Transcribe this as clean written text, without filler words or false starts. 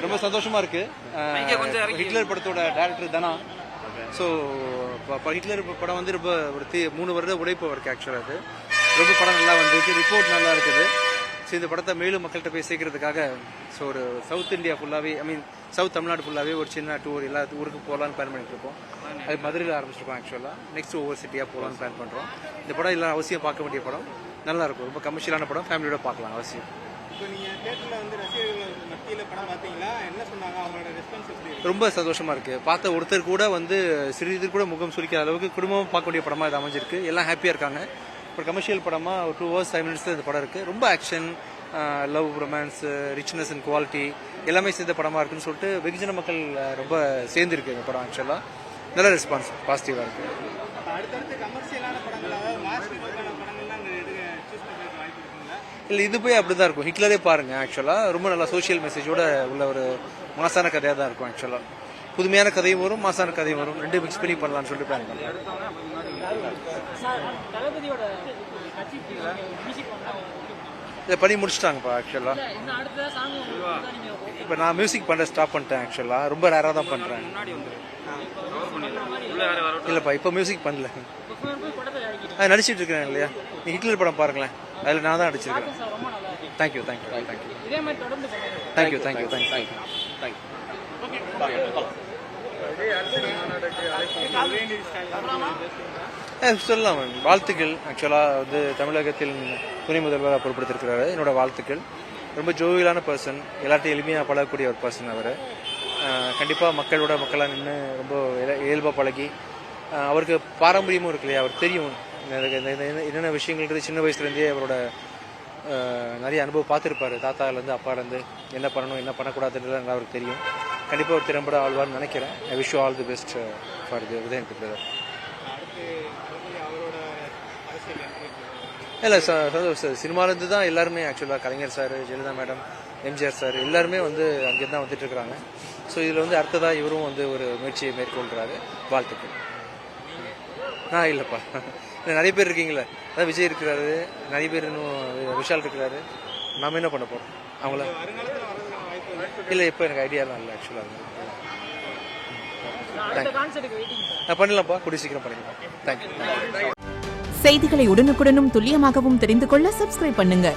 ரொம்ப சந்தோஷமா இருக்கு. ஹிட்லர் படத்தோட டைரக்டர் தானா. ஸோ ஹிட்லர் படம் வந்து ரொம்ப ஒரு 3 வருட உழைப்பு இருக்கு. ஆக்சுவலாக அது ரொம்ப படம் நல்லா வந்திருக்கு, ரிப்போர்ட் நல்லா இருக்குது. ஸோ இந்த படத்தை மேலும் மக்கள்கிட்ட போய் சேர்க்கறதுக்காக ஸோ ஒரு சவுத் இந்தியா ஃபுல்லாகவே, சவுத் தமிழ்நாடு ஃபுல்லாகவே ஒரு சின்ன டூர் எல்லா ஊருக்கு போகலான்னு பிளான் பண்ணிட்டு இருக்கோம். அது மதுரையில் ஆரம்பிச்சிருக்கோம். ஆக்சுவலாக நெக்ஸ்ட் ஒவ்வொரு சிட்டியாக போகலான்னு பிளான் பண்ணுறோம். இந்த படம் எல்லாம் அவசியம் பார்க்க வேண்டிய படம், நல்லா இருக்கும். ரொம்ப கமர்ஷியலான படம், ஃபேமிலியோட பார்க்கலாம் அவசியம். இப்போ நீங்கள் தேட்டரில் வந்து ரசிகர்கள் மத்தியில் படம் பார்த்தீங்களா, என்ன சொன்னாங்க, அவங்களோட ரெஸ்பான்ஸ் எப்படி? ரொம்ப சந்தோஷமா இருக்கு. பார்த்த ஒருத்தர் கூட வந்து சிறிது கூட முகம் சுளிக்காத அளவுக்கு குடும்பமாக பார்க்க வேண்டிய படமாக இது அமைஞ்சிருக்கு. எல்லாம் ஹாப்பியாக இருக்காங்க. ஒரு கமர்ஷியல் படமாக ஒரு 2 hours 5 minutes இந்த படம் இருக்கு. ரொம்ப action, love, romance, richness and quality எல்லாமே சேர்ந்த படமாக இருக்குன்னு சொல்லிட்டு வெகுஜன மக்கள் ரொம்ப சேர்ந்துருக்கு இந்த படம். ஆக்சுவலாக நல்ல ரெஸ்பான்ஸ் பாசிட்டிவாக இருக்கு. அடுத்தடுத்து கமர்ஷியலான படங்கள், அதாவது மாஸ் ஹீரோக்கான படங்கள்லாம் சூஸ் பண்ணுறதுக்கு வாய்ப்பு இருக்குங்களா? இல்லை, இது போய் அப்படி தான் இருக்கும். ஹிட்லரே பாருங்க. ஆக்சுவலாக ரொம்ப நல்லா சோஷியல் மெசேஜோட உள்ள ஒரு மாசான கதையாக தான் இருக்கும். ஆக்சுவலாக புதுமையான கதையும் வரும், மாசான கதையும் வரும், ரெண்டு மிக்ஸ் பண்ணி பண்ணலாம்னு சொல்லிட்டு பிளான் பண்ணலாம். இதை பண்ணி முடிச்சிட்டாங்கப்பா. ஆக்சுவலாக இப்போ நான் மியூசிக் பண்ணுற ஸ்டாப் பண்ணிட்டேன். ஆக்சுவலாக ரொம்ப ரேராக தான் பண்ணுறேன். இல்லைப்பா, இப்போ மியூசிக் பண்ணல. நடிச்சிட்டு இருக்கிறேன் இல்லையா, நீ ஹிட்லர் படம் பாருங்களேன், அதில் நான் தான் நடிச்சிருக்கேன். Thank you thank you thank you thank you thank you thank you சொல்லலாம். வாழ்த்துக்கள். ஆக்சுவலாக வந்து தமிழகத்தில் துணை முதல்வராக பொறுப்படுத்திருக்கிறாரு. என்னோட வாழ்த்துக்கள். ரொம்ப ஜோவியலான பர்சன், எல்லாத்தையும் எளிமையாக பழகக்கூடிய ஒரு பர்சன் அவர். கண்டிப்பாக மக்களாக நின்று ரொம்ப இயல்பாக பழகி, அவருக்கு பாரம்பரியமும் இருக்கு இல்லையா, அவருக்கு தெரியும் என்னென்ன விஷயங்கள்ன்றது. சின்ன வயசுலேருந்தே அவரோட நிறைய அனுபவம் பார்த்துருப்பாரு. தாத்தாலேருந்து அப்பாலேருந்து என்ன பண்ணணும் என்ன பண்ணக்கூடாதுன்றது அவருக்கு தெரியும். கண்டிப்பாக ஒரு திறம்பட ஆழ்வார்னு நினைக்கிறேன். I wish you all the best for the Udhayan brother. இல்லை சார், சினிமாலேருந்து தான் எல்லாருமே ஆக்சுவலாக Kalaignar sir, Jayalalithaa madam, MGR sir எல்லாருமே வந்து அங்கே தான் வந்துட்டு இருக்கிறாங்க. ஸோ இதில் வந்து அடுத்ததாக இவரும் வந்து ஒரு முயற்சியை மேற்கொள்கிறாரு. வாழ்த்துக்கள். இல்லைப்பா, நிறைய பேர் இருக்கீங்களே, அதான் விஜய் இருக்கிறாரு, நிறைய பேர் இன்னும் விஷால் இருக்கிறாரு. நாம் என்ன பண்ண போகிறோம் அவங்கள? இல்லை, இப்போ எனக்கு ஐடியாலாம் இல்லை ஆக்சுவலாக. பண்ணலாம்ப்பா, கூடிய சீக்கிரம் பண்ணிக்கலாம். தேங்க்யூ. செய்திகளை உடனுக்குடனும் துல்லியமாகவும் தெரிந்து கொள்ள சப்ஸ்கிரைப் பண்ணுங்க.